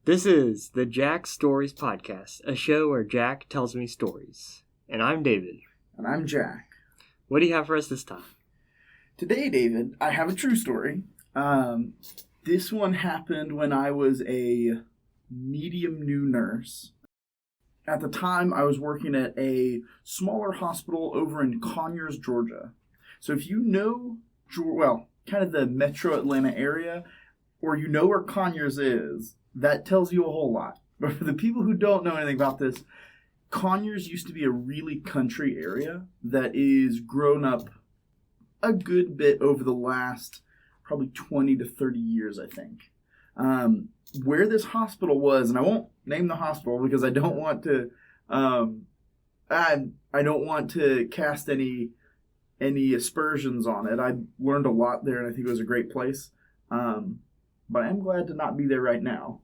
This is the Jack Stories Podcast, a show where Jack tells me stories. And I'm David. And I'm Jack. What do you have for us this time? Today, David, I have a true story. This one happened when I was a medium new nurse. At the time, I was working at a smaller hospital over in Conyers, Georgia. So if you know, kind of the metro Atlanta area, or you know where Conyers is, that tells you a whole lot. But for the people who don't know anything about this, Conyers used to be a really country area that is grown up a good bit over the last probably 20 to 30 years, I think. Where this hospital was, and I won't name the hospital because I don't want to, I don't want to cast any aspersions on it. I learned a lot there, and I think it was a great place. But I'm glad to not be there right now.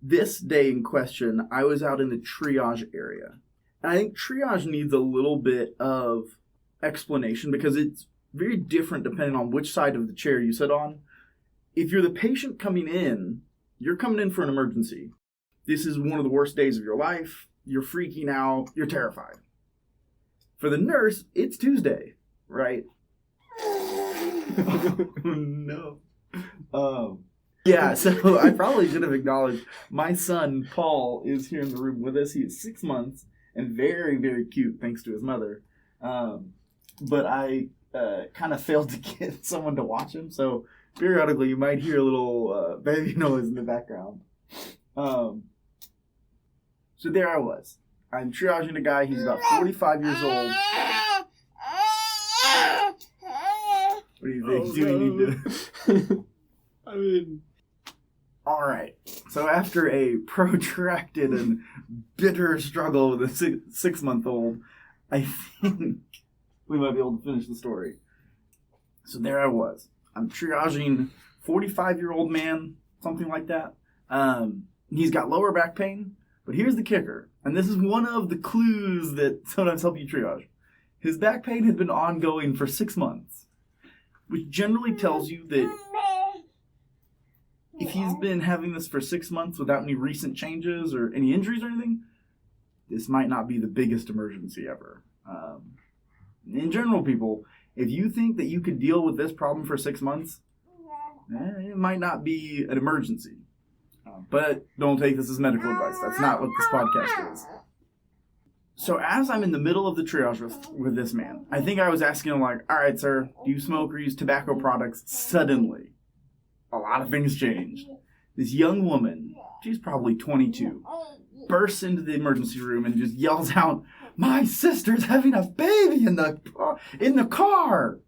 This day in question, I was out in the triage area. And I think triage needs a little bit of explanation because it's very different depending on which side of the chair you sit on. If you're the patient coming in, you're coming in for an emergency. This is one of the worst days of your life. You're freaking out. You're terrified. For the nurse, it's Tuesday, right? Oh, no. Yeah, so I probably should have acknowledged my son, Paul, is here in the room with us. He is 6 months and very, very cute, thanks to his mother. But I kind of failed to get someone to watch him, so periodically you might hear a little baby noise in the background. So there I was. I'm triaging a guy. He's about 45 years old. What do you think? Oh, Do you need to... I mean... All right. So after a protracted and bitter struggle with a six-month-old, I think we might be able to finish the story. So there I was. I'm triaging 45-year-old man, something like that. He's got lower back pain, but here's the kicker. And this is one of the clues that sometimes help you triage. His back pain had been ongoing for 6 months, which generally tells you that if he's been having this for 6 months without any recent changes or any injuries or anything, this might not be the biggest emergency ever. In general, people, if you think that you could deal with this problem for 6 months, it might not be an emergency. But don't take this as medical advice. That's not what this podcast is. So as I'm in the middle of the triage with this man, I think I was asking him, like, all right, sir, do you smoke or use tobacco products? Suddenly, a lot of things changed. This young woman, she's probably 22, bursts into the emergency room and just yells out, "My sister's having a baby in the car!"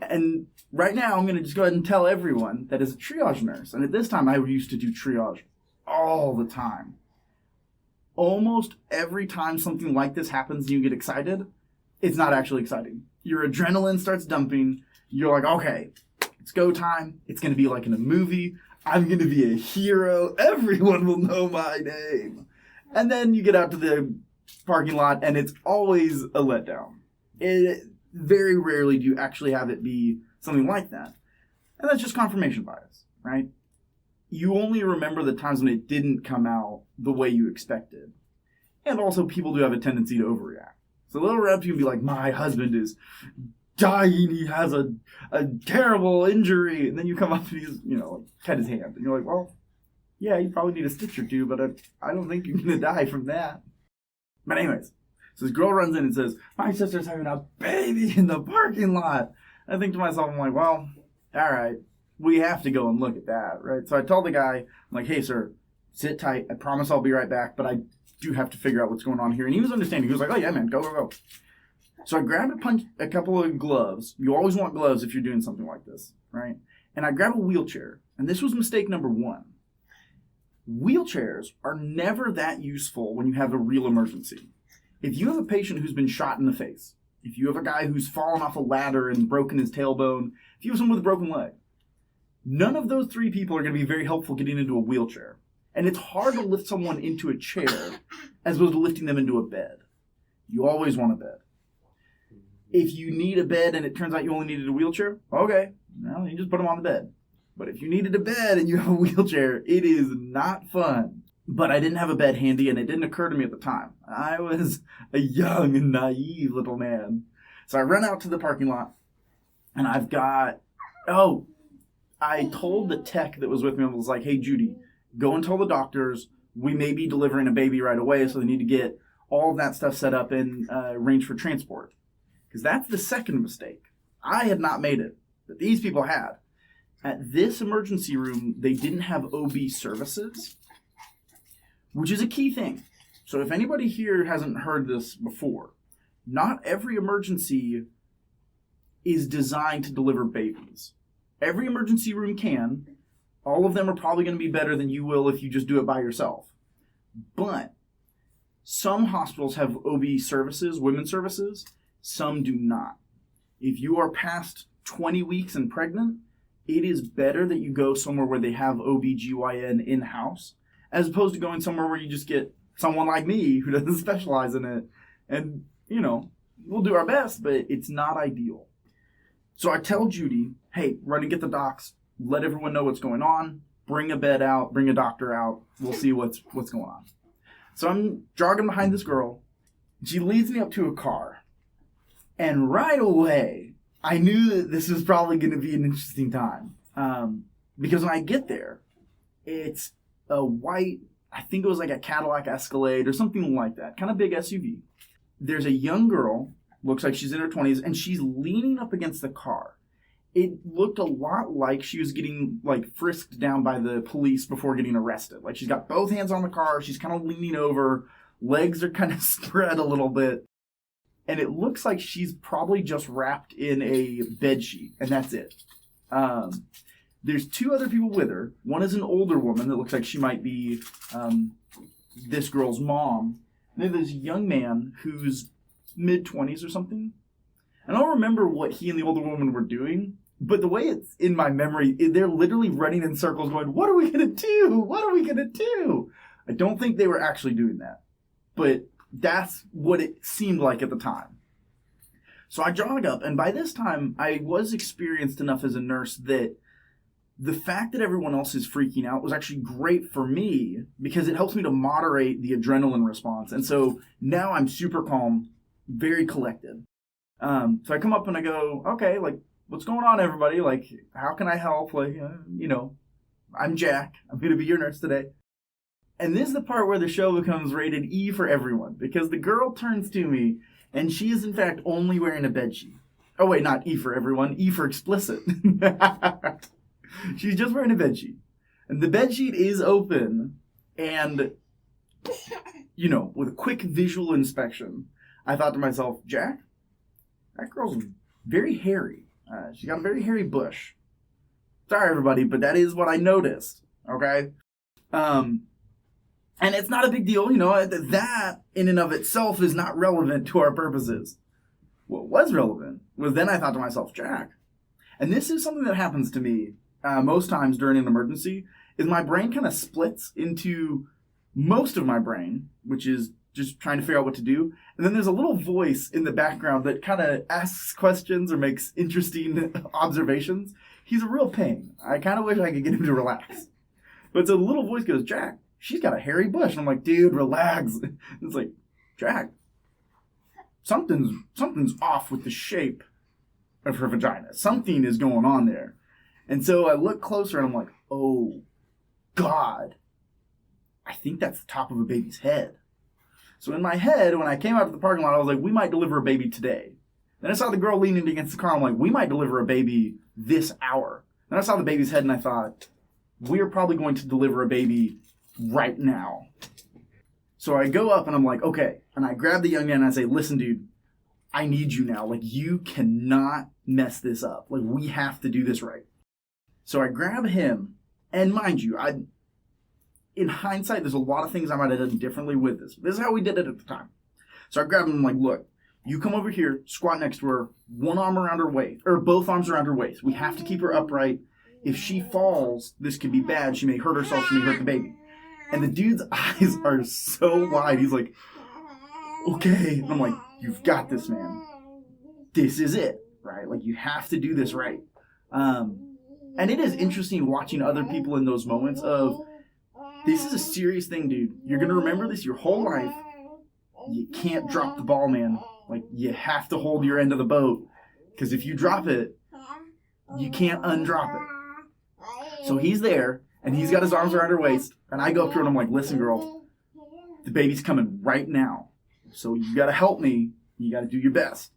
And right now, I'm going to just go ahead and tell everyone that as a triage nurse, and at this time I used to do triage all the time. Almost every time something like this happens and you get excited, it's not actually exciting. Your adrenaline starts dumping. You're like, okay, it's go time. It's going to be like in a movie. I'm going to be a hero. Everyone will know my name. And then you get out to the parking lot and it's always a letdown. Very rarely do you actually have it be something like that. And that's just confirmation bias, right? You only remember the times when it didn't come out the way you expected. And also people do have a tendency to overreact. So little reps, you can be like, my husband is dying, he has a terrible injury. And then you come up and he's, cut his hand. And you're like, well, yeah, you probably need a stitch or two, but I don't think you're going to die from that. But anyways, so this girl runs in and says, my sister's having a baby in the parking lot. I think to myself, I'm like, well, all right, we have to go and look at that, right? So I told the guy, I'm like, hey, sir, sit tight. I promise I'll be right back, but I do have to figure out what's going on here. And he was understanding. He was like, oh, yeah, man, go. So I grabbed a couple of gloves. You always want gloves if you're doing something like this, right? And I grabbed a wheelchair. And this was mistake number one. Wheelchairs are never that useful when you have a real emergency. If you have a patient who's been shot in the face, if you have a guy who's fallen off a ladder and broken his tailbone, if you have someone with a broken leg, none of those three people are going to be very helpful getting into a wheelchair. And it's hard to lift someone into a chair as opposed to lifting them into a bed. You always want a bed. If you need a bed and it turns out you only needed a wheelchair, okay, well, you just put them on the bed. But if you needed a bed and you have a wheelchair, it is not fun. But I didn't have a bed handy, and it didn't occur to me at the time. I was a young and naive little man. So I run out to the parking lot, and I told the tech that was with me, I was like, hey, Judy, go and tell the doctors we may be delivering a baby right away, so they need to get all of that stuff set up and arrange for transport. Because that's the second mistake. I had not made it, but these people had. At this emergency room, they didn't have OB services, which is a key thing. So if anybody here hasn't heard this before, not every emergency is designed to deliver babies. Every emergency room can. All of them are probably going to be better than you will if you just do it by yourself. But some hospitals have OB services, women's services. Some do not. If you are past 20 weeks and pregnant, it is better that you go somewhere where they have OB/GYN in-house, as opposed to going somewhere where you just get someone like me who doesn't specialize in it. And, we'll do our best, but it's not ideal. So I tell Judy, hey, run and get the docs, let everyone know what's going on, bring a bed out, bring a doctor out, we'll see what's going on. So I'm jogging behind this girl. She leads me up to a car. And right away, I knew that this was probably going to be an interesting time. Because when I get there, it's a white, I think it was like a Cadillac Escalade or something like that, kind of big SUV. There's a young girl, looks like she's in her 20s, and she's leaning up against the car. It looked a lot like she was getting, frisked down by the police before getting arrested. Like, she's got both hands on the car, she's kind of leaning over, legs are kind of spread a little bit, and it looks like she's probably just wrapped in a bedsheet, and that's it. There's two other people with her. One is an older woman that looks like she might be this girl's mom. And then there's a young man who's mid-20s or something. And I don't remember what he and the older woman were doing, but the way it's in my memory, they're literally running in circles going, what are we going to do? What are we going to do? I don't think they were actually doing that, but that's what it seemed like at the time. So I jog up, and by this time, I was experienced enough as a nurse that the fact that everyone else is freaking out was actually great for me because it helps me to moderate the adrenaline response. And so now I'm super calm, very collected. So I come up and I go, okay, what's going on, everybody? How can I help? I'm Jack. I'm going to be your nurse today. And this is the part where the show becomes rated E for everyone because the girl turns to me and she is in fact only wearing a bedsheet. Oh wait, not E for everyone, E for explicit. She's just wearing a bedsheet. And the bedsheet is open. And, with a quick visual inspection, I thought to myself, Jack, that girl's very hairy. She's got a very hairy bush. Sorry, everybody, but that is what I noticed. Okay? And it's not a big deal. That in and of itself is not relevant to our purposes. What was relevant was then I thought to myself, Jack, and this is something that happens to me most times during an emergency, is my brain kind of splits into most of my brain, which is just trying to figure out what to do. And then there's a little voice in the background that kind of asks questions or makes interesting observations. He's a real pain. I kind of wish I could get him to relax. But so the little voice goes, Jack, she's got a hairy bush. And I'm like, dude, relax. It's like, Jack, something's off with the shape of her vagina. Something is going on there. And so I look closer and I'm like, oh, God, I think that's the top of a baby's head. So in my head, when I came out to the parking lot, I was like, we might deliver a baby today. Then I saw the girl leaning against the car. I'm like, we might deliver a baby this hour. Then I saw the baby's head and I thought, we're probably going to deliver a baby right now. So I go up and I'm like, okay. And I grab the young man and I say, listen, dude, I need you now. You cannot mess this up. We have to do this right. So I grab him, and mind you, in hindsight, there's a lot of things I might have done differently with this. This is how we did it at the time. So I grab him and I'm like, look, you come over here, squat next to her, one arm around her waist, or both arms around her waist. We have to keep her upright. If she falls, this could be bad. She may hurt herself. She may hurt the baby. And the dude's eyes are so wide. He's like, okay. And I'm like, you've got this, man. This is it, right? You have to do this right. And it is interesting watching other people in those moments of, this is a serious thing, dude. You're going to remember this your whole life. You can't drop the ball, man. Like, you have to hold your end of the boat. Because if you drop it, you can't undrop it. So he's there, and he's got his arms around her waist. And I go up to her and I'm like, listen, girl, the baby's coming right now. So you got to help me. You got to do your best.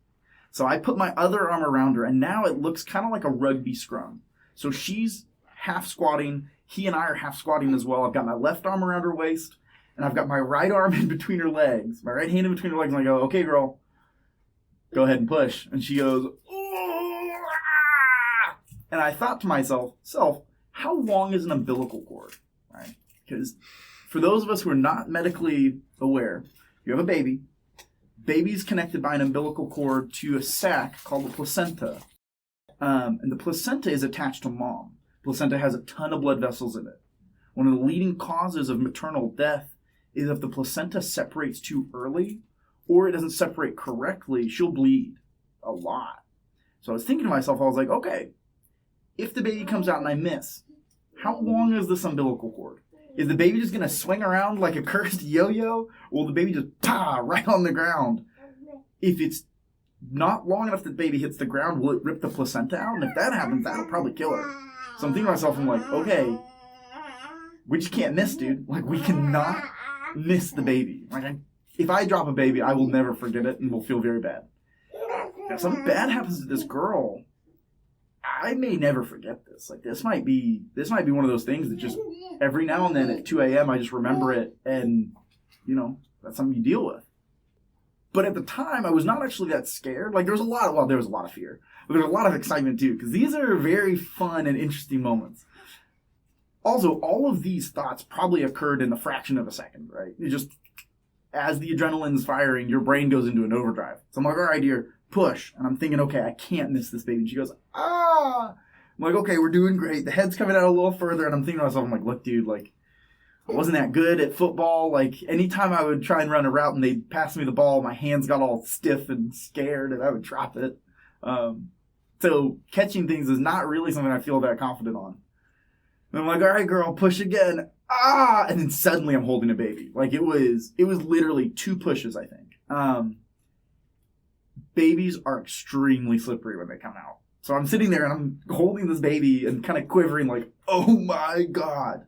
So I put my other arm around her, and now it looks kind of like a rugby scrum. So she's half squatting. He and I are half squatting as well. I've got my left arm around her waist, and I've got my right arm in between her legs. My right hand in between her legs, and I go, okay, girl, go ahead and push. And she goes, ah! And I thought to myself, how long is an umbilical cord? Right? Because for those of us who are not medically aware, you have a baby. Baby's connected by an umbilical cord to a sac called the placenta. And the placenta is attached to mom. Placenta has a ton of blood vessels in it. One of the leading causes of maternal death is if the placenta separates too early or it doesn't separate correctly, she'll bleed a lot. So I was thinking to myself, I was like, okay, if the baby comes out and I miss, how long is this umbilical cord? Is the baby just going to swing around like a cursed yo-yo? Or will the baby just right on the ground? If it's not long enough that the baby hits the ground, will it rip the placenta out? And if that happens, that'll probably kill her. So I'm thinking to myself, I'm like, okay, we just can't miss, dude. Like, we cannot miss the baby. Like, if I drop a baby, I will never forget it and will feel very bad. If something bad happens to this girl, I may never forget this. Like, this might be one of those things that just every now and then at 2 a.m. I just remember it, and, you know, that's something you deal with. But at the time, I was not actually that scared. Like, there was a lot of fear. But there was a lot of excitement, too, because these are very fun and interesting moments. Also, all of these thoughts probably occurred in a fraction of a second, right? It just, as the adrenaline's firing, your brain goes into an overdrive. So I'm like, all right, dear, push. And I'm thinking, okay, I can't miss this baby. And she goes, ah! I'm like, okay, we're doing great. The head's coming out a little further. And I'm thinking to myself, I'm like, look, dude, like, I wasn't that good at football. Like, anytime I would try and run a route and they'd pass me the ball, my hands got all stiff and scared and I would drop it. So catching things is not really something I feel that confident on. And I'm like, all right, girl, push again. Ah! And then suddenly I'm holding a baby. Like, it was literally 2 pushes, I think. Babies are extremely slippery when they come out. So I'm sitting there and I'm holding this baby and kind of quivering like, oh my God.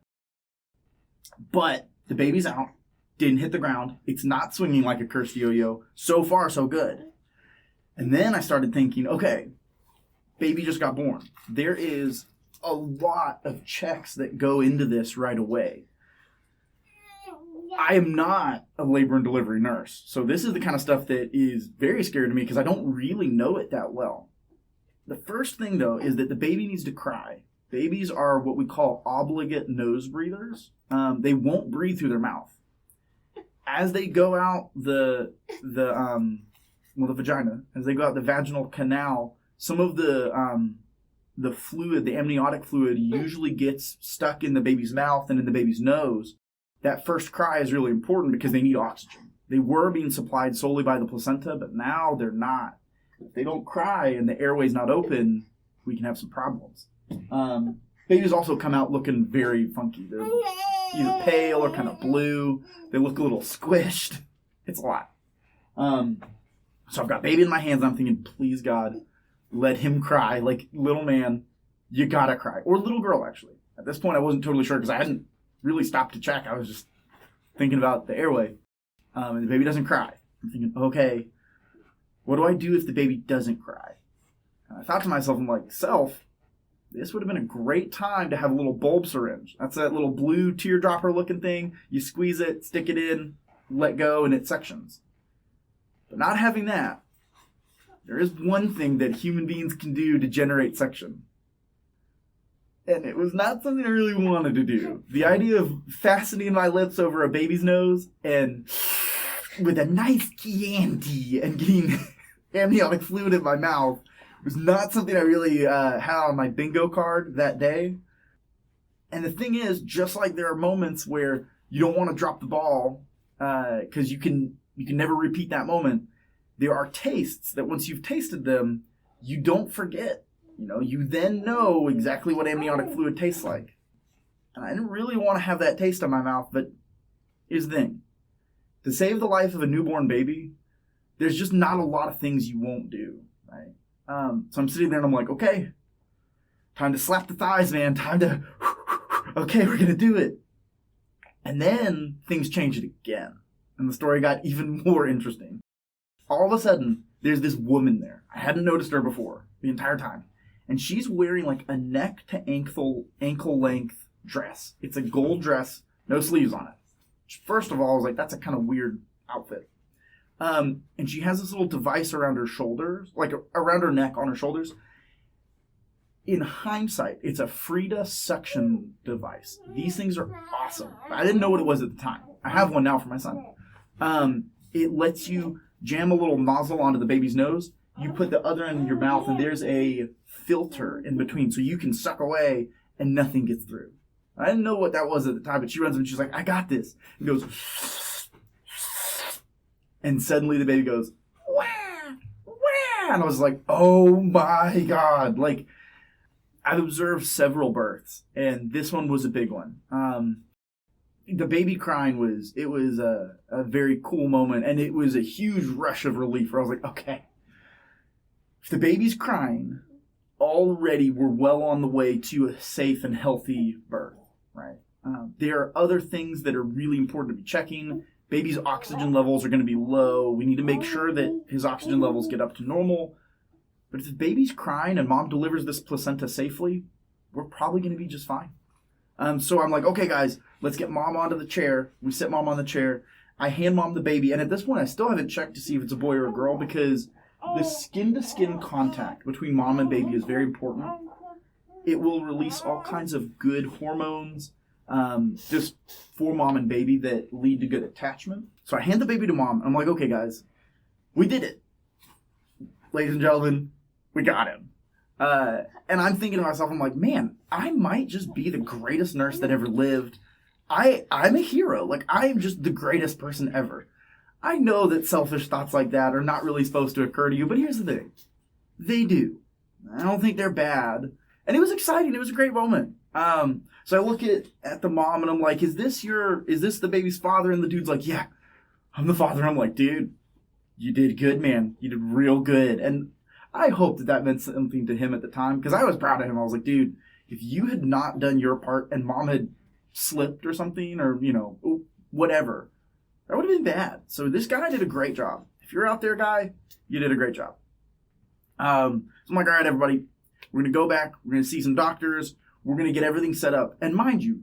But the baby's out, didn't hit the ground. It's not swinging like a cursed yo-yo. So far, so good. And then I started thinking, okay, baby just got born. There is a lot of checks that go into this right away. I am not a labor and delivery nurse. So this is the kind of stuff that is very scary to me because I don't really know it that well. The first thing, though, is that the baby needs to cry. Babies are what we call obligate nose breathers. They won't breathe through their mouth. As they go out the vagina, as they go out the vaginal canal, some of the fluid, the amniotic fluid, usually gets stuck in the baby's mouth and in the baby's nose. That first cry is really important because they need oxygen. They were being supplied solely by the placenta, but now they're not. If they don't cry and the airway's not open, we can have some problems. Babies also come out looking very funky. They're either pale or kind of blue. They look a little squished. It's a lot. So I've got baby in my hands. And I'm thinking, please God, let him cry. Like, little man, you gotta cry. Or little girl, actually. At this point, I wasn't totally sure because I hadn't really stopped to check. I was just thinking about the airway. And the baby doesn't cry. I'm thinking, okay, what do I do if the baby doesn't cry? And I thought to myself, I'm like, this would have been a great time to have a little bulb syringe. That's that little blue teardropper looking thing. You squeeze it, stick it in, let go, and it sections. But not having that, there is one thing that human beings can do to generate suction. And it was not something I really wanted to do. The idea of fastening my lips over a baby's nose and with a nice Chianti and getting amniotic fluid in my mouth was not something I really had on my bingo card that day. And the thing is, just like there are moments where you don't want to drop the ball because you can never repeat that moment, there are tastes that once you've tasted them, you don't forget. You then know exactly what amniotic fluid tastes like. And I didn't really want to have that taste in my mouth, but here's the thing. To save the life of a newborn baby, there's just not a lot of things you won't do, right? So I'm sitting there and I'm like, okay, time to slap the thighs, man. Time to, okay, we're going to do it. And then things changed again. And the story got even more interesting. All of a sudden, there's this woman there. I hadn't noticed her before the entire time. And she's wearing like a neck to ankle length dress. It's a gold dress, no sleeves on it. First of all, I was like, that's a kind of weird outfit. And she has this little device around her shoulders, like around her neck on her shoulders. In hindsight, it's a Frida suction device. These things are awesome. I didn't know what it was at the time. I have one now for my son. It lets you jam a little nozzle onto the baby's nose. You put the other end in your mouth, and there's a filter in between, so you can suck away and nothing gets through. I didn't know what that was at the time, but she runs and she's like, I got this. And goes, and suddenly the baby goes, wah, wah. And I was like, oh my God. Like, I've observed several births, and this one was a big one. The baby crying was a very cool moment, and it was a huge rush of relief where I was like, okay, if the baby's crying, already we're well on the way to a safe and healthy birth, right? There are other things that are really important to be checking. Baby's oxygen levels are going to be low. We need to make sure that his oxygen levels get up to normal. But if the baby's crying and mom delivers this placenta safely, we're probably going to be just fine. So I'm like, okay, guys, let's get mom onto the chair. We sit mom on the chair. I hand mom the baby. And at this point, I still haven't checked to see if it's a boy or a girl because the skin-to-skin contact between mom and baby is very important. It will release all kinds of good hormones just for mom and baby that lead to good attachment. So I hand the baby to mom. I'm like, okay, guys, we did it. Ladies and gentlemen, we got him. And I'm thinking to myself, I'm like, man, I might just be the greatest nurse that ever lived. I'm a hero. Like, I'm just the greatest person ever. I know that selfish thoughts like that are not really supposed to occur to you, but here's the thing. They do. I don't think they're bad. And it was exciting. It was a great moment. So I look at the mom and I'm like, is this the baby's father? And the dude's like, yeah, I'm the father. I'm like, dude, you did good, man. You did real good. And I hope that meant something to him at the time because I was proud of him. I was like, dude, if you had not done your part and mom had slipped or something or, whatever, that would have been bad. So this guy did a great job. If you're out there, guy, you did a great job. So I'm like, all right, everybody, we're going to go back. We're going to see some doctors. We're going to get everything set up. And mind you,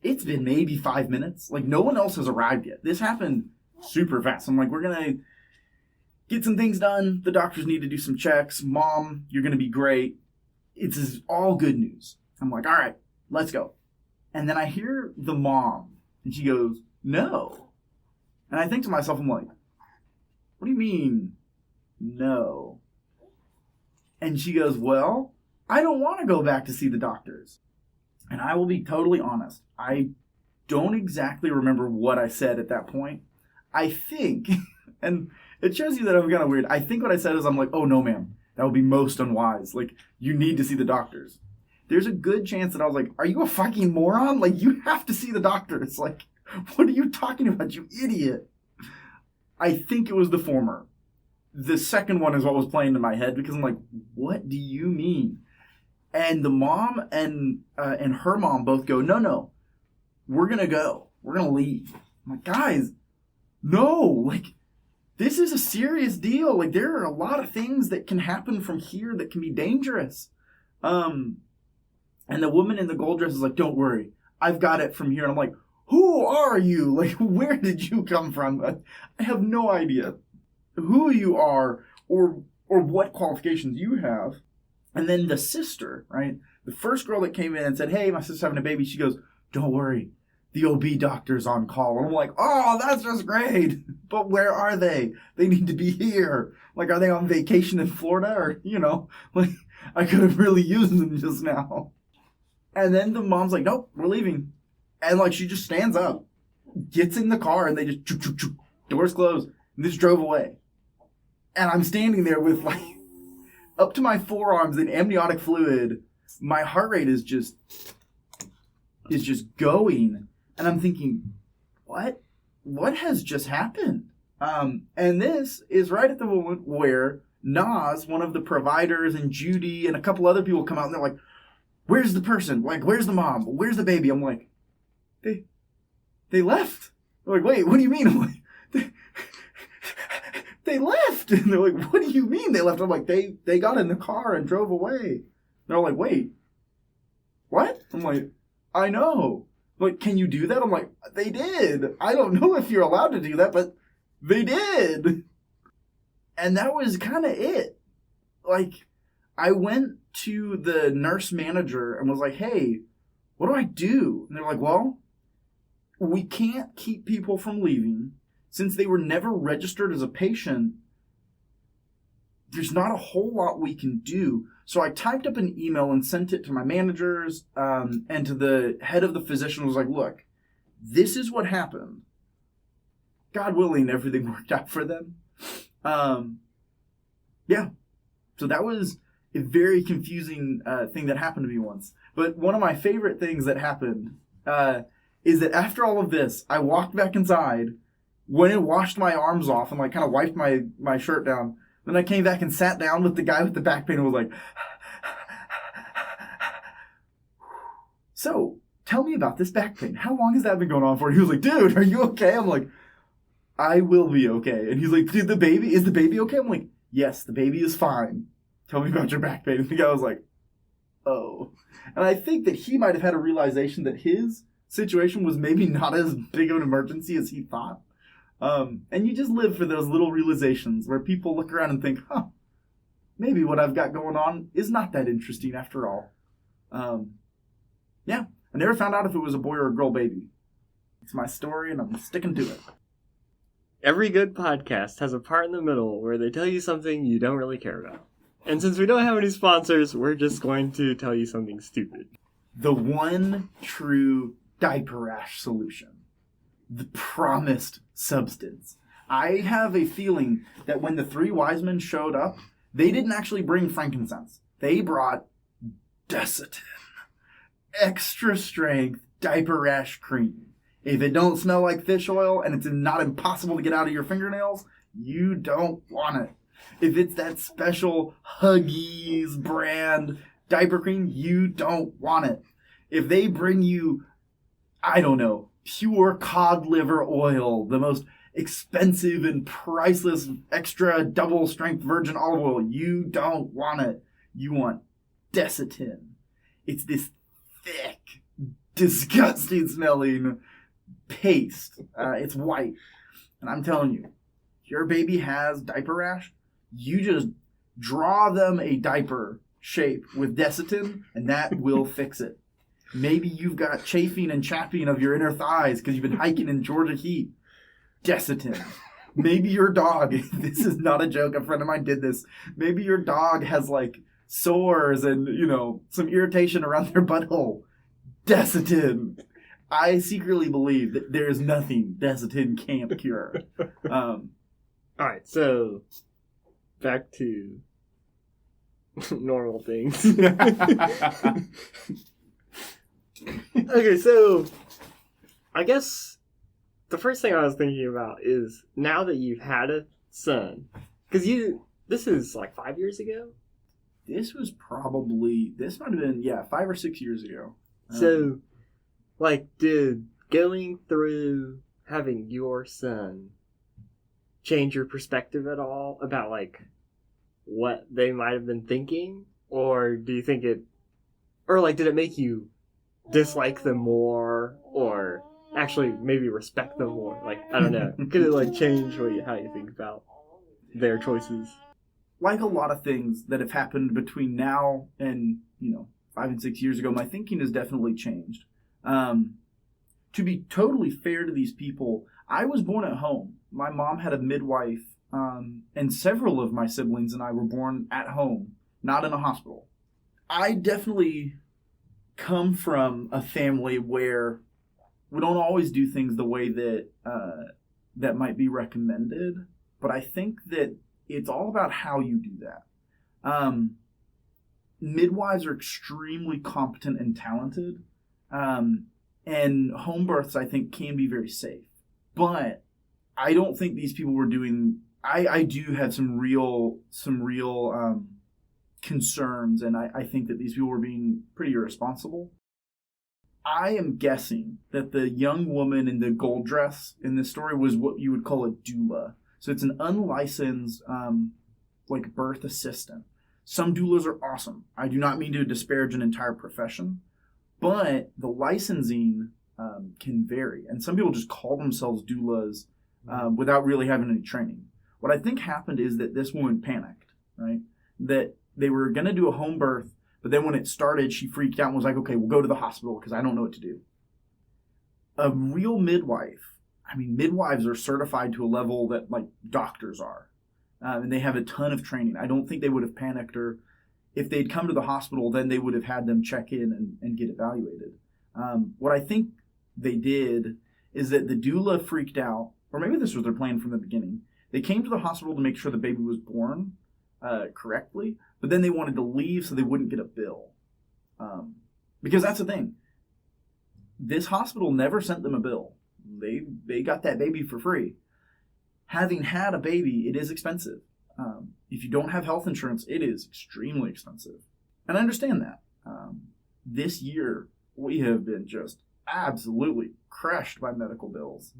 it's been maybe 5 minutes. Like, no one else has arrived yet. This happened super fast. I'm like, we're going to get some things done. The doctors need to do some checks. Mom, you're going to be great. It's all good news. I'm like, all right, let's go. And then I hear the mom, and she goes, no. And I think to myself, I'm like, what do you mean, no? And she goes, well, I don't want to go back to see the doctors. And I will be totally honest. I don't exactly remember what I said at that point. I think, and it shows you that I'm kind of weird. I think what I said is I'm like, oh, no, ma'am. That would be most unwise. Like, you need to see the doctors. There's a good chance that I was like, are you a fucking moron? Like, you have to see the doctors. Like, what are you talking about, you idiot? I think it was the former. The second one is what was playing in my head because I'm like, what do you mean? And the mom and her mom both go, no, we're going to go. We're going to leave. I'm like, guys, no, like, this is a serious deal. Like, there are a lot of things that can happen from here that can be dangerous. And the woman in the gold dress is like, don't worry, I've got it from here. And I'm like, who are you? Like, where did you come from? I have no idea who you are or what qualifications you have. And then the sister, right? The first girl that came in and said, hey, my sister's having a baby. She goes, don't worry, the OB doctor's on call. And I'm like, oh, that's just great. But where are they? They need to be here. Like, are they on vacation in Florida? Or, like, I could have really used them just now. And then the mom's like, nope, we're leaving. And, like, she just stands up, gets in the car, and they just, chook, chook, chook, doors closed, and they just drove away. And I'm standing there with, like, up to my forearms in amniotic fluid. My heart rate is just going. And I'm thinking, what? What has just happened? And this is right at the moment where Nas, one of the providers, and Judy and a couple other people come out and they're like, where's the person? Like, where's the mom? Where's the baby? I'm like, they left. They're like, wait, what do you mean? I'm like, they left. And they're like, what do you mean they left? I'm like, they got in the car and drove away. They're like, wait, what? I'm like, I know. Like, can you do that? I'm like, they did. I don't know if you're allowed to do that, but they did. And that was kind of it. Like, I went to the nurse manager and was like, hey, what do I do? And they're like, well, we can't keep people from leaving. Since they were never registered as a patient, there's not a whole lot we can do. So I typed up an email and sent it to my managers and to the head of the physician. Was like, look, this is what happened. God willing, everything worked out for them. Yeah. So that was a very confusing thing that happened to me once. But one of my favorite things that happened is that after all of this, I walked back inside, went and washed my arms off and like kind of wiped my shirt down. Then I came back and sat down with the guy with the back pain and was like, so tell me about this back pain. How long has that been going on for? He was like, dude, are you okay? I'm like, I will be okay. And he's like, dude, is the baby okay? I'm like, yes, the baby is fine. Tell me about your back pain. And the guy was like, oh. And I think that he might have had a realization that his situation was maybe not as big of an emergency as he thought. And you just live for those little realizations where people look around and think, maybe what I've got going on is not that interesting after all. Yeah, I never found out if it was a boy or a girl baby. It's my story and I'm sticking to it. Every good podcast has a part in the middle where they tell you something you don't really care about. And since we don't have any sponsors, we're just going to tell you something stupid. The one true diaper rash solution. The promised substance. I have a feeling that when the three wise men showed up, they didn't actually bring frankincense. They brought Desitin. Extra strength diaper rash cream. If it don't smell like fish oil and it's not impossible to get out of your fingernails, you don't want it. If it's that special Huggies brand diaper cream, you don't want it. If they bring you, I don't know, pure cod liver oil, the most expensive and priceless extra double strength virgin olive oil, you don't want it. You want Desitin. It's this thick, disgusting smelling paste. It's white. And I'm telling you, if your baby has diaper rash, you just draw them a diaper shape with Desitin and that will fix it. Maybe you've got chafing and chapping of your inner thighs because you've been hiking in Georgia heat. Desitin. Maybe your dog, this is not a joke, a friend of mine did this. Maybe your dog has like sores and, some irritation around their butthole. Desitin. I secretly believe that there is nothing Desitin can't cure. All right, so back to normal things. Okay, so I guess the first thing I was thinking about is now that you've had a son, because this is like 5 years ago? This might have been, 5 or 6 years ago. So, did going through having your son change your perspective at all about, what they might have been thinking? Or do you think did it make you dislike them more, or actually maybe respect them more? I don't know. Could it, change how you think about their choices? Like a lot of things that have happened between now and, 5 and 6 years ago, my thinking has definitely changed. To be totally fair to these people, I was born at home. My mom had a midwife, and several of my siblings and I were born at home, not in a hospital. I definitely come from a family where we don't always do things the way that that might be recommended, but I think that it's all about how you do that. Midwives are extremely competent and talented, and home births, I think, can be very safe. But I don't think these people were doing. I do have some real concerns, and I think that these people were being pretty irresponsible. I am guessing that the young woman in the gold dress in this story was what you would call a doula. So it's an unlicensed, birth assistant. Some doulas are awesome. I do not mean to disparage an entire profession, but the licensing can vary. And some people just call themselves doulas without really having any training. What I think happened is that this woman panicked, right? That they were going to do a home birth, but then when it started, she freaked out and was like, okay, we'll go to the hospital because I don't know what to do. A real midwife, midwives are certified to a level that doctors are. And they have a ton of training. I don't think they would have panicked, or if they'd come to the hospital, then they would have had them check in and get evaluated. What I think they did is that the doula freaked out, or maybe this was their plan from the beginning. They came to the hospital to make sure the baby was born correctly, but then they wanted to leave so they wouldn't get a bill. Because that's the thing. This hospital never sent them a bill. They got that baby for free. Having had a baby, it is expensive. If you don't have health insurance, it is extremely expensive. And I understand that. This year, we have been just absolutely crushed by medical bills.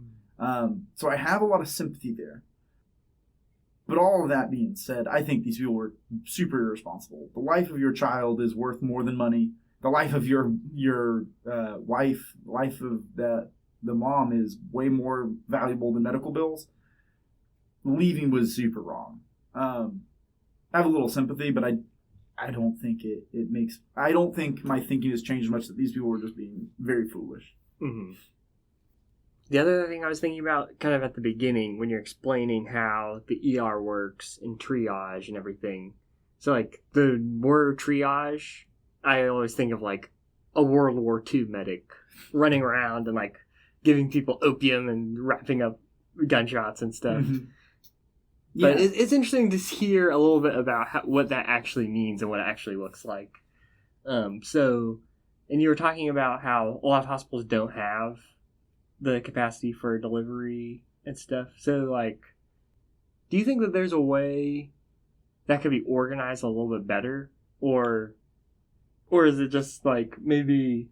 So I have a lot of sympathy there. But all of that being said, I think these people were super irresponsible. The life of your child is worth more than money. The life of your wife, life of the mom is way more valuable than medical bills. Leaving was super wrong. I have a little sympathy, but I don't think it makes. I don't think my thinking has changed much. That these people were just being very foolish. Mm-hmm. The other thing I was thinking about kind of at the beginning when you're explaining how the ER works and triage and everything. So the word triage, I always think of a World War II medic running around and giving people opium and wrapping up gunshots and stuff. Mm-hmm. Yeah. But it's interesting to hear a little bit about what that actually means and what it actually looks like. And you were talking about how a lot of hospitals don't have the capacity for delivery and stuff. So, do you think that there's a way that could be organized a little bit better? Or is it just, maybe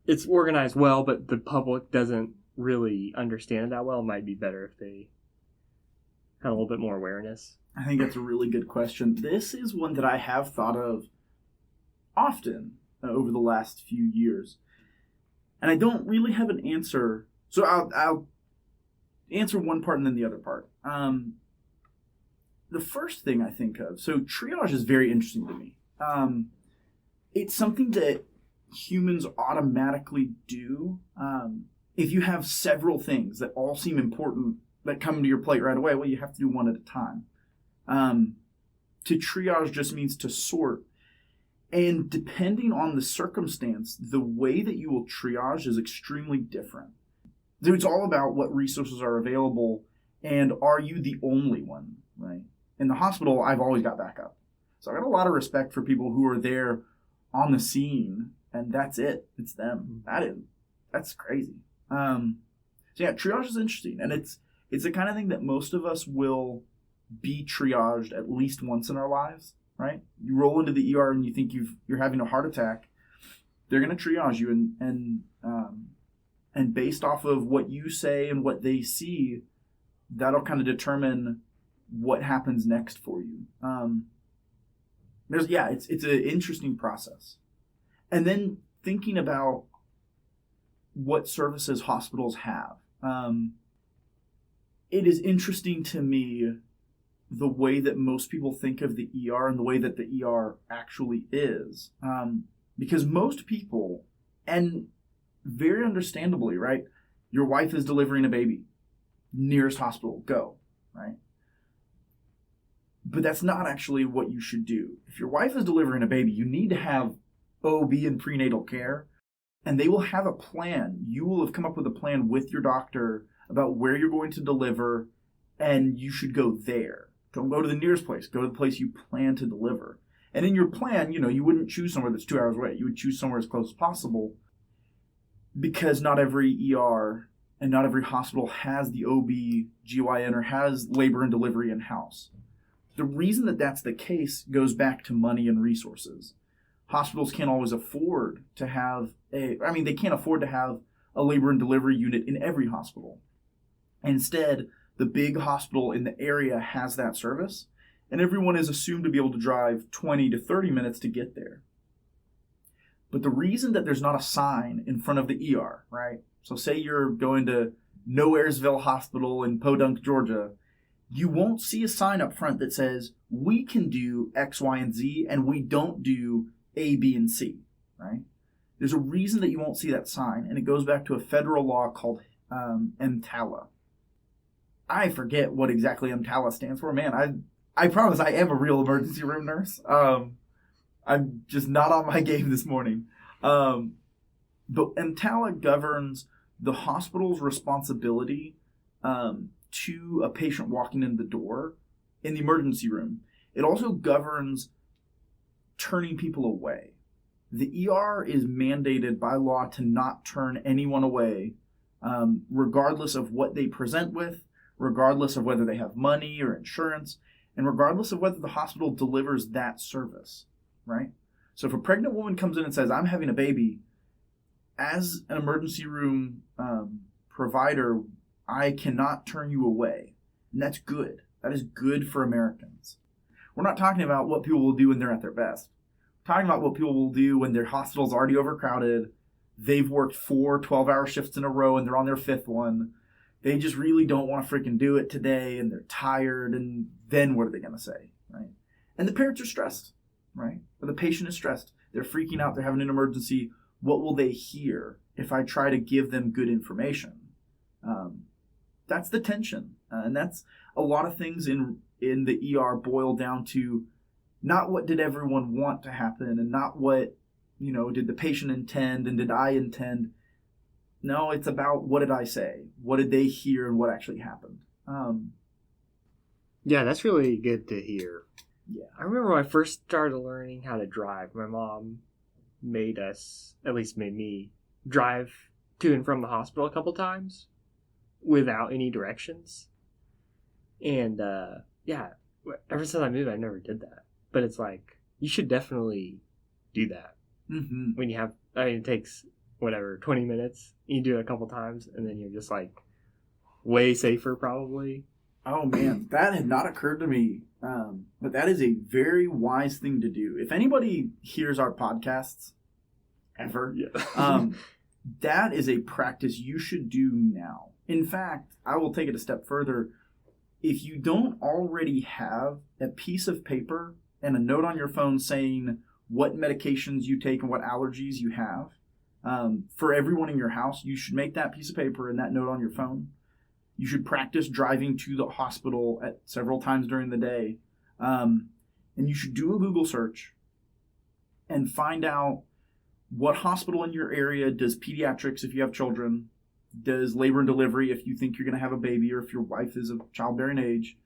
it's organized well, but the public doesn't really understand it that well? It might be better if they had a little bit more awareness. I think that's a really good question. This is one that I have thought of often over the last few years. And I don't really have an answer. So I'll answer one part and then the other part. The first thing I think of, so triage is very interesting to me. It's something that humans automatically do. If you have several things that all seem important that come to your plate right away, well, you have to do one at a time. To triage just means to sort. And depending on the circumstance, the way that you will triage is extremely different. So it's all about what resources are available and are you the only one, right? In the hospital, I've always got backup. So I got a lot of respect for people who are there on the scene and that's it. It's them. That's crazy. So yeah, triage is interesting. And it's the kind of thing that most of us will be triaged at least once in our lives. Right? You roll into the ER and you think you're having a heart attack. They're going to triage you and based off of what you say and what they see, that'll kind of determine what happens next for you. It's an interesting process. And then thinking about what services hospitals have, it is interesting to me the way that most people think of the ER and the way that the ER actually is. Because most people, and very understandably, right? Your wife is delivering a baby. Nearest hospital, go, right? But that's not actually what you should do. If your wife is delivering a baby, you need to have OB and prenatal care, and they will have a plan. You will have come up with a plan with your doctor about where you're going to deliver, and you should go there. Don't go to the nearest place. Go to the place you plan to deliver. And in your plan, you wouldn't choose somewhere that's 2 hours away. You would choose somewhere as close as possible, because not every ER and not every hospital has the OB/GYN or has labor and delivery in-house. The reason that that's the case goes back to money and resources. Hospitals can't always afford to have they can't afford to have a labor and delivery unit in every hospital. Instead, the big hospital in the area has that service, and everyone is assumed to be able to drive 20 to 30 minutes to get there. But the reason that there's not a sign in front of the ER, right? So say you're going to Nowheresville Hospital in Podunk, Georgia, you won't see a sign up front that says, we can do X, Y, and Z, and we don't do A, B, and C, right? There's a reason that you won't see that sign, and it goes back to a federal law called EMTALA. I forget what exactly EMTALA stands for. Man, I promise I am a real emergency room nurse. I'm just not on my game this morning. But EMTALA governs the hospital's responsibility to a patient walking in the door in the emergency room. It also governs turning people away. The ER is mandated by law to not turn anyone away, regardless of what they present with, regardless of whether they have money or insurance, and regardless of whether the hospital delivers that service, right? So if a pregnant woman comes in and says, I'm having a baby, as an emergency room provider, I cannot turn you away. And that's good. That is good for Americans. We're not talking about what people will do when they're at their best. We're talking about what people will do when their hospital's already overcrowded, they've worked 4 12-hour shifts in a row, and they're on their 5th one. They just really don't want to freaking do it today, and they're tired, and then what are they going to say, right? And the parents are stressed, right? Or the patient is stressed. They're freaking out. They're having an emergency. What will they hear if I try to give them good information? That's the tension. And that's a lot of things in the ER boil down to not what did everyone want to happen, and not what, did the patient intend and did I intend. No, it's about what did I say? What did they hear and what actually happened? Yeah, that's really good to hear. Yeah. I remember when I first started learning how to drive, my mom made me drive to and from the hospital a couple times without any directions. And ever since I moved, I never did that. But it's like, you should definitely do that. Mm-hmm. When you have, it takes 20 minutes. You do it a couple times, and then you're just like way safer probably. Oh man, that had not occurred to me. But that is a very wise thing to do. If anybody hears our podcasts ever, that is a practice you should do now. In fact, I will take it a step further. If you don't already have a piece of paper and a note on your phone saying what medications you take and what allergies you have, for everyone in your house, you should make that piece of paper and that note on your phone. You should practice driving to the hospital at several times during the day. And you should do a Google search and find out what hospital in your area does pediatrics if you have children, does labor and delivery if you think you're going to have a baby or if your wife is of childbearing age.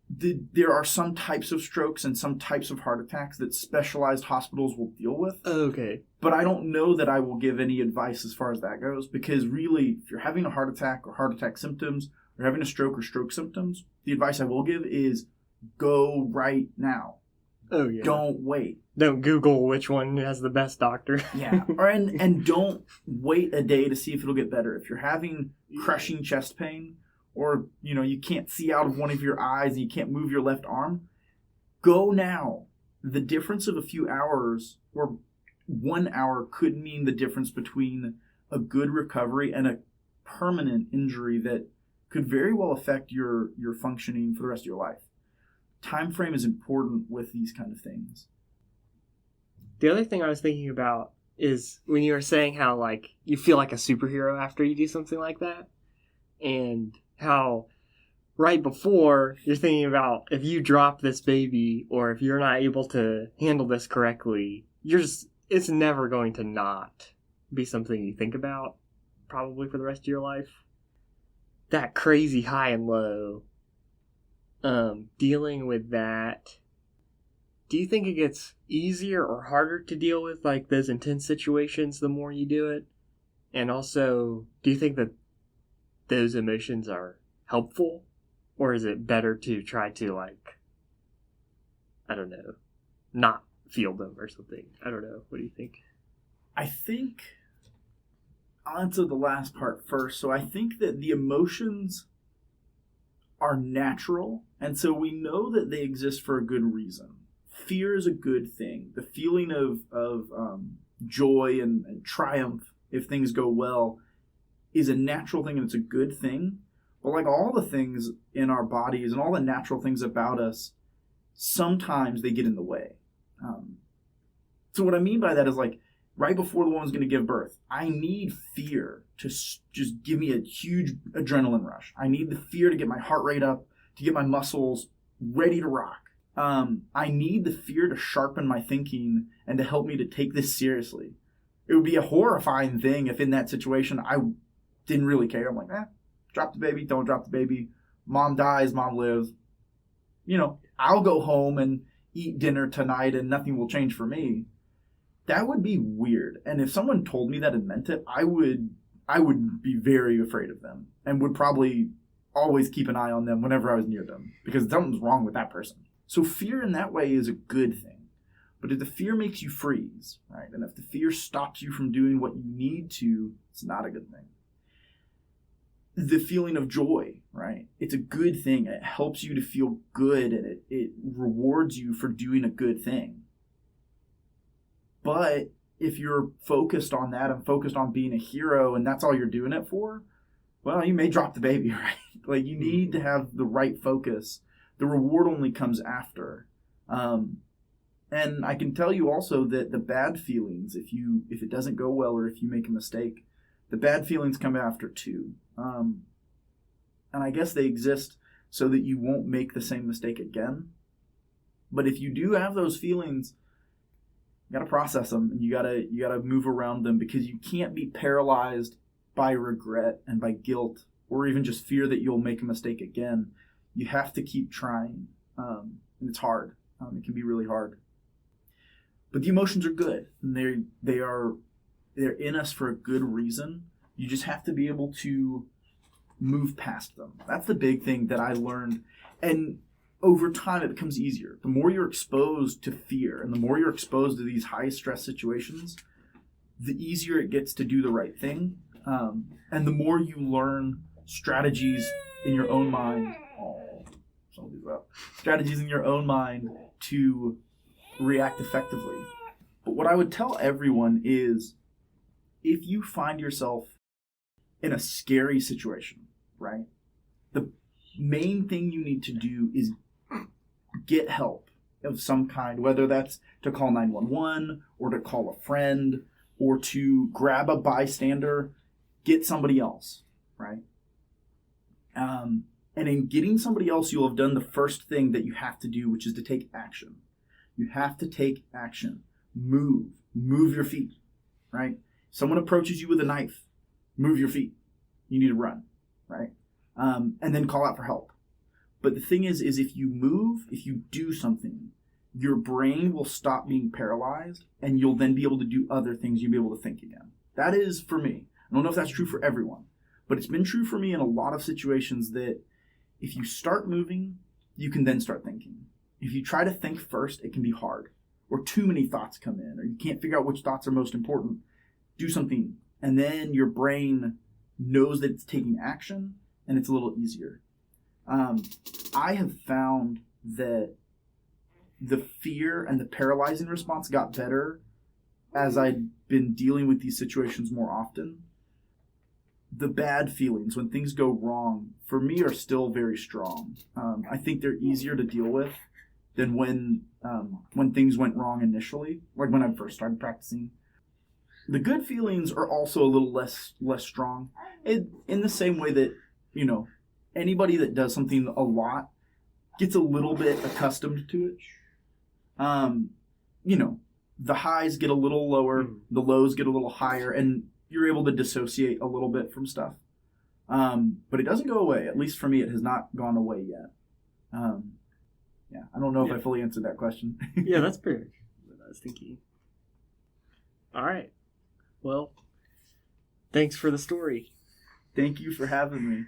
There are some types of strokes and some types of heart attacks that specialized hospitals will deal with. Okay. But I don't know that I will give any advice as far as that goes, because really, if you're having a heart attack or heart attack symptoms, or having a stroke or stroke symptoms, the advice I will give is go right now. Oh, yeah. Don't wait. Don't Google which one has the best doctor. Yeah. And don't wait a day to see if it'll get better. If you're having crushing chest pain, or you can't see out of one of your eyes and you can't move your left arm, go now. The difference of a few hours or 1 hour could mean the difference between a good recovery and a permanent injury that could very well affect your functioning for the rest of your life. Time frame is important with these kind of things. The other thing I was thinking about is when you were saying how you feel like a superhero after you do something like that, and how right before you're thinking about if you drop this baby or if you're not able to handle this correctly, it's never going to not be something you think about probably for the rest of your life. That crazy high and low dealing with that, do you think it gets easier or harder to deal with like those intense situations the more you do it? And also, do you think that those emotions are helpful? Or is it better to try to, like, I don't know, not feel them or something? I don't know. What do you think? I think I'll answer the last part first. So I think that the emotions are natural, and so we know that they exist for a good reason. Fear is a good thing. The feeling of joy and triumph if things go well is a natural thing, and it's a good thing. But like all the things in our bodies and all the natural things about us, sometimes they get in the way. So what I mean by that is, like, right before the woman's going to give birth, I need fear to just give me a huge adrenaline rush. I need the fear to get my heart rate up, to get my muscles ready to rock. I need the fear to sharpen my thinking and to help me to take this seriously. It would be a horrifying thing if in that situation I didn't really care. I'm like, drop the baby, don't drop the baby. Mom dies, mom lives. You know, I'll go home and eat dinner tonight and nothing will change for me. That would be weird. And if someone told me that and meant it, I would be very afraid of them and would probably always keep an eye on them whenever I was near them, because something's wrong with that person. So fear in that way is a good thing. But if the fear makes you freeze, right, and if the fear stops you from doing what you need to, it's not a good thing. The feeling of joy, right? It's a good thing. It helps you to feel good, and it rewards you for doing a good thing. But if you're focused on that and focused on being a hero and that's all you're doing it for, well, you may drop the baby, right? Like, you need to have the right focus. The reward only comes after. And I can tell you also that the bad feelings, if it doesn't go well or if you make a mistake, the bad feelings come after too. And I guess they exist so that you won't make the same mistake again. But if you do have those feelings, you gotta process them, and you gotta move around them, because you can't be paralyzed by regret and by guilt or even just fear that you'll make a mistake again. You have to keep trying, and it's hard. It can be really hard. But the emotions are good, and they're in us for a good reason. You just have to be able to move past them. That's the big thing that I learned. And over time, it becomes easier. The more you're exposed to fear and the more you're exposed to these high stress situations, the easier it gets to do the right thing. And the more you learn strategies in your own mind, strategies in your own mind to react effectively. But what I would tell everyone is, if you find yourself in a scary situation, right? The main thing you need to do is get help of some kind, whether that's to call 911 or to call a friend or to grab a bystander, get somebody else, right? And in getting somebody else, you'll have done the first thing that you have to do, which is to take action. You have to take action. Move your feet, right? Someone approaches you with a knife, move your feet. You need to run, right? And then call out for help. But the thing is if you move, if you do something, your brain will stop being paralyzed, and you'll then be able to do other things. You'll be able to think again. That is for me. I don't know if that's true for everyone, but it's been true for me in a lot of situations that if you start moving, you can then start thinking. If you try to think first, it can be hard, or too many thoughts come in, or you can't figure out which thoughts are most important. Do something, and then your brain knows that it's taking action, and it's a little easier. I have found that the fear and the paralyzing response got better as I'd been dealing with these situations more often. The bad feelings, when things go wrong, for me are still very strong. I think they're easier to deal with than when things went wrong initially, like when I first started practicing. The good feelings are also a little less strong, in the same way that, anybody that does something a lot gets a little bit accustomed to it. The highs get a little lower, the lows get a little higher, and you're able to dissociate a little bit from stuff. But it doesn't go away. At least for me, it has not gone away yet. Yeah, I don't know if Yeah. I fully answered that question. Yeah, that's pretty much what I was thinking. All right. Well, thanks for the story. Thank you for having me.